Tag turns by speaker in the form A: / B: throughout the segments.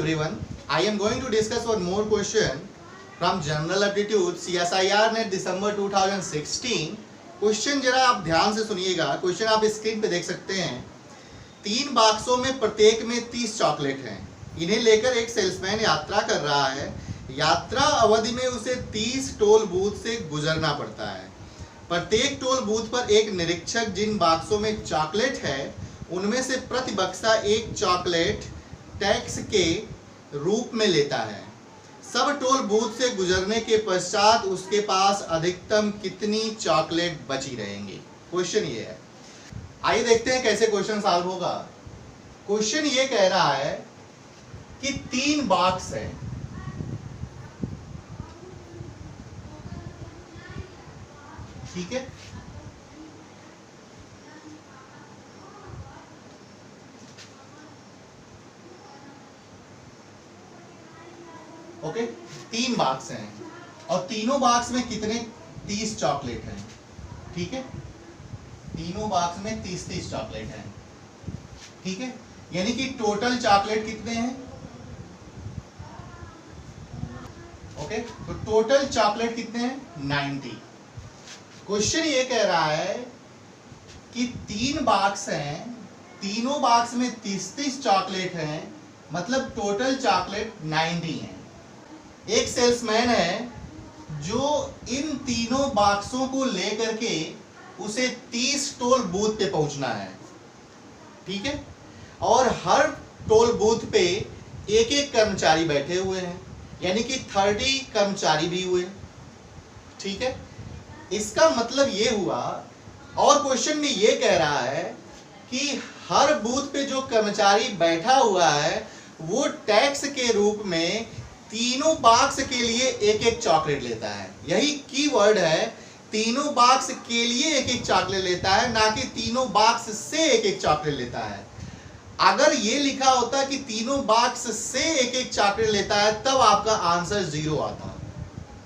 A: everyone. I am going to discuss one more question from General Aptitude CSIR Net December 2016. Question जरा आप ध्यान से सुनिएगा. Question आप स्क्रीन पे देख सकते हैं. 3 बॉक्सों में प्रत्येक में 30 चॉकलेट हैं. इन्हें लेकर एक सेल्समैन यात्रा कर रहा है. यात्रा अवधि में उसे 30 टोल बूथ से गुजरना पड़ता है. प्रत्येक टोल बूथ पर एक निरीक्षक जिन बॉक्सों में चॉकलेट है उनमें से प्रति बक्सा एक चॉकलेट टैक्स के रूप में लेता है. सब टोल बूथ से गुजरने के पश्चात उसके पास अधिकतम कितनी चॉकलेट बची रहेंगी. क्वेश्चन ये है. आइए देखते हैं कैसे क्वेश्चन सॉल्व होगा. क्वेश्चन ये कह रहा है कि 3 बॉक्स है. ठीक है, ओके 3 बॉक्स हैं और तीनों बॉक्स में कितने 30 चॉकलेट हैं. ठीक है, तीनों बॉक्स में 30 चॉकलेट हैं. ठीक है, यानी कि टोटल चॉकलेट कितने हैं. ओके, तो टोटल चॉकलेट कितने हैं 90. क्वेश्चन ये कह रहा है कि 3 बॉक्स हैं, तीनों बॉक्स में 30 चॉकलेट हैं, मतलब टोटल चॉकलेट 90 हैं. एक सेल्समैन है जो इन तीनों बॉक्सों को लेकर के उसे 30 टोल बूथ पे पहुंचना है. ठीक है, और हर टोल बूथ पे एक एक कर्मचारी बैठे हुए हैं, यानी कि 30 कर्मचारी भी हुए. ठीक है, इसका मतलब ये हुआ. और क्वेश्चन में ये कह रहा है कि हर बूथ पे जो कर्मचारी बैठा हुआ है वो टैक्स के रूप में तीनों बॉक्स के लिए एक एक चॉकलेट लेता है. यही कीवर्ड है, तीनों बॉक्स के लिए एक एक चॉकलेट लेता है, ना कि तीनों बॉक्स से एक एक चॉकलेट लेता है. अगर ये लिखा होता कि तीनों बॉक्स से एक एक चॉकलेट लेता है तब आपका आंसर 0 आता.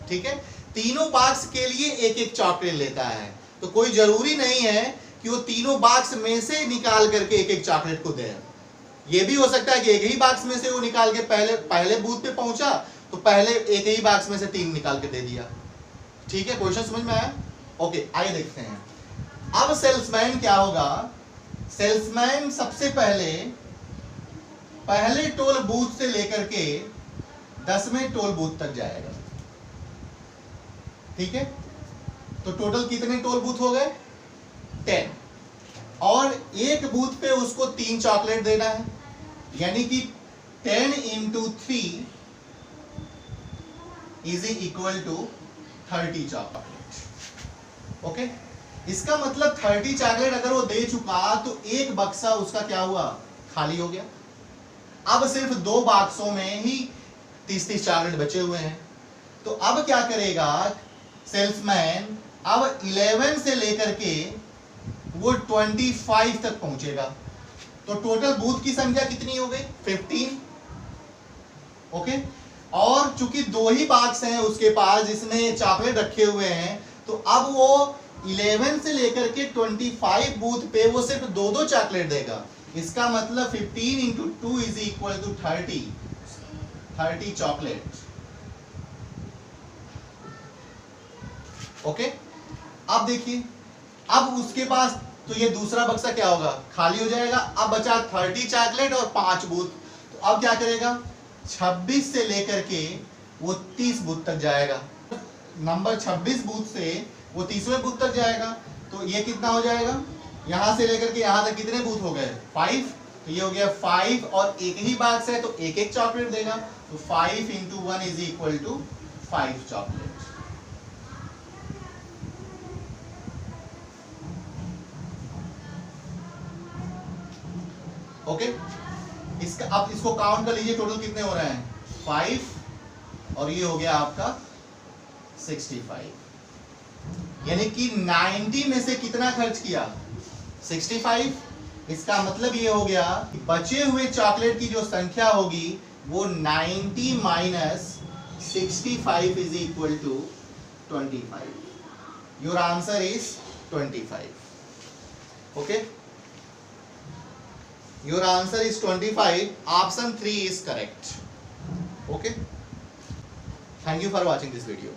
A: ठीक है, तीनों बॉक्स के लिए एक एक चॉकलेट लेता है तो कोई जरूरी नहीं है कि वो तीनों बॉक्स में से निकाल करके एक एक चॉकलेट को दे. ये भी हो सकता है कि एक ही बॉक्स में से वो निकाल के पहले बूथ पे पहुंचा तो पहले एक ही बॉक्स में से 3 निकाल के दे दिया. ठीक है, क्वेश्चन समझ में आया. ओके, आइए देखते हैं. अब सेल्समैन क्या होगा. सेल्समैन सबसे पहले टोल बूथ से लेकर के 10वें टोल बूथ तक जाएगा. ठीक है, तो टोटल कितने टोल बूथ हो गए 10. और एक बूथ पे उसको 3 चॉकलेट देना है, यानी कि 10 into 3 is equal to 30 chocolate. Okay, इसका मतलब 30 चॉकलेट अगर वो दे चुका तो एक बक्सा उसका क्या हुआ, खाली हो गया. अब सिर्फ 2 बॉक्सों में ही 30 चॉकलेट बचे हुए हैं. तो अब क्या करेगा सेल्समैन, अब 11 से लेकर के वो 25 तक पहुंचेगा. तो टोटल बूथ की संख्या कितनी हो गई 15. ओके, और चूंकि 2 ही बॉक्स हैं उसके पास जिसमें चॉकलेट रखे हुए हैं, तो अब वो 11 से लेकर के 25 बूथ पे वो सिर्फ 2 चॉकलेट देगा. इसका मतलब 15 into 2 is equal to 30 chocolate. Okay, अब देखिए, अब उसके पास तो ये दूसरा बक्सा क्या होगा, खाली हो जाएगा. अब बचा 30 चॉकलेट और 5 बूथ. तो अब क्या करेगा, 26 से लेकर के वो 30 बूथ तक जाएगा. नंबर 26 बूथ से वो 30वें बूथ तक जाएगा. तो ये कितना हो जाएगा, यहां से लेकर के यहां तक कितने बूथ हो गए 5. तो ये हो गया 5 और एक ही बॉक्स है तो एक एक चॉकलेट देगा. तो 5 into 1 is equal to 5 chocolate. Okay, इसका अब इसको काउंट कर लीजिए, टोटल कितने हो रहे हैं 5 और ये हो गया आपका 65. यानी कि 90 में से कितना खर्च किया 65. इसका मतलब ये हो गया कि बचे हुए चॉकलेट की जो संख्या होगी वो 90 minus 65 is equal to 25. Your answer is 25. Okay, your answer is 25. Option 3 is correct. Okay, thank you for watching this video.